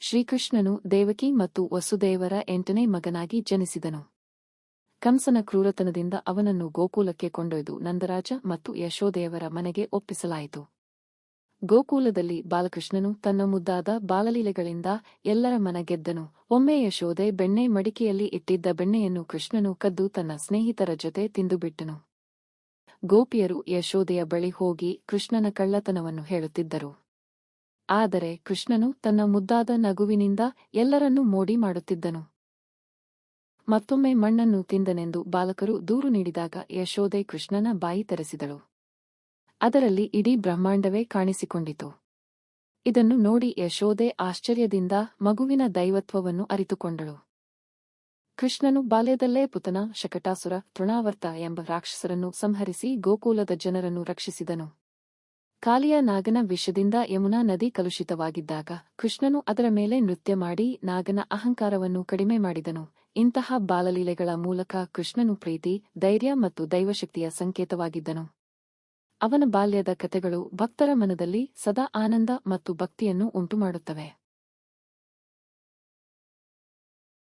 ಶ್ರೀಕೃಷ್ಣನು ದೇವಕಿ ಮತ್ತು ವಸುದೇವರ 8ನೇ ಮಗನಾಗಿ ಜನಿಸಿದನು. ಕಂಸನ ಕ್ರೂರತನದಿಂದ ಅವನನ್ನು ಗೋಕುಲಕ್ಕೆ ಕೊಂಡೊಯ್ದು ನಂದರಾಜ ಮತ್ತು ಯಶೋದೆಯವರ ಮನೆಗೆ ಒಪ್ಪಿಸಲಾಯಿತು. ಗೋಕುಲದಲ್ಲಿ ಬಾಲಕೃಷ್ಣನು ತನ್ನ ಮುದ್ದಾದ ಬಾಲಲೀಲೆಗಳಿಂದ ಎಲ್ಲರ ಮನ ಗೆದ್ದನು. ಒಮ್ಮೆ ಯಶೋದೆ ಬೆಣ್ಣೆ ಮಡಿಕೆಯಲ್ಲಿ ಇಟ್ಟಿದ್ದ ಬೆಣ್ಣೆಯನ್ನು ಕೃಷ್ಣನು ಕದ್ದು ತನ್ನ ಸ್ನೇಹಿತರ ಜೊತೆ ತಿಂದುಬಿಟ್ಟನು. ಗೋಪಿಯರು ಯಶೋದೆಯ ಬಳಿ ಹೋಗಿ ಕೃಷ್ಣನ ಕಳ್ಳತನವನ್ನು ಹೇಳುತ್ತಿದ್ದರು. ಆದರೆ ಕೃಷ್ಣನು ತನ್ನ ಮುದ್ದಾದ ನಗುವಿನಿಂದ ಎಲ್ಲರನ್ನೂ ಮೋಡಿ ಮಾಡುತ್ತಿದ್ದನು. ಮತ್ತೊಮ್ಮೆ ಮಣ್ಣನ್ನು ತಿಂದನೆಂದು ಬಾಲಕರು ದೂರು ನೀಡಿದಾಗ ಯಶೋದೆ ಕೃಷ್ಣನ ಬಾಯಿ ತೆರೆಸಿದಳು. ಅದರಲ್ಲಿ ಇಡೀ ಬ್ರಹ್ಮಾಂಡವೇ ಕಾಣಿಸಿಕೊಂಡಿತು. ಇದನ್ನು ನೋಡಿ ಯಶೋದೆ ಆಶ್ಚರ್ಯದಿಂದ ಮಗುವಿನ ದೈವತ್ವವನ್ನು ಅರಿತುಕೊಂಡಳು. ಕೃಷ್ಣನು ಬಾಲ್ಯದಲ್ಲೇ ಪುತನ, ಶಕಟಾಸುರ, ತೃಣಾವರ್ತ ಎಂಬ ರಾಕ್ಷಸರನ್ನು ಸಂಹರಿಸಿ ಗೋಕುಲದ ಜನರನ್ನು ರಕ್ಷಿಸಿದನು. ಕಾಲಿಯ ನಾಗನ ವಿಷದಿಂದ ಯಮುನಾ ನದಿ ಕಲುಷಿತವಾಗಿದ್ದಾಗ ಕೃಷ್ಣನು ಅದರ ಮೇಲೆ ನೃತ್ಯ ಮಾಡಿ ನಾಗನ ಅಹಂಕಾರವನ್ನು ಕಡಿಮೆ ಮಾಡಿದನು. ಇಂತಹ ಬಾಲಲೀಲೆಗಳ ಮೂಲಕ ಕೃಷ್ಣನು ಪ್ರೀತಿ, ಧೈರ್ಯ ಮತ್ತು ದೈವಶಕ್ತಿಯ ಸಂಕೇತವಾಗಿದ್ದನು. ಅವನ ಬಾಲ್ಯದ ಕಥೆಗಳು ಭಕ್ತರ ಮನದಲ್ಲಿ ಸದಾ ಆನಂದ ಮತ್ತು ಭಕ್ತಿಯನ್ನು ಉಂಟುಮಾಡುತ್ತವೆ.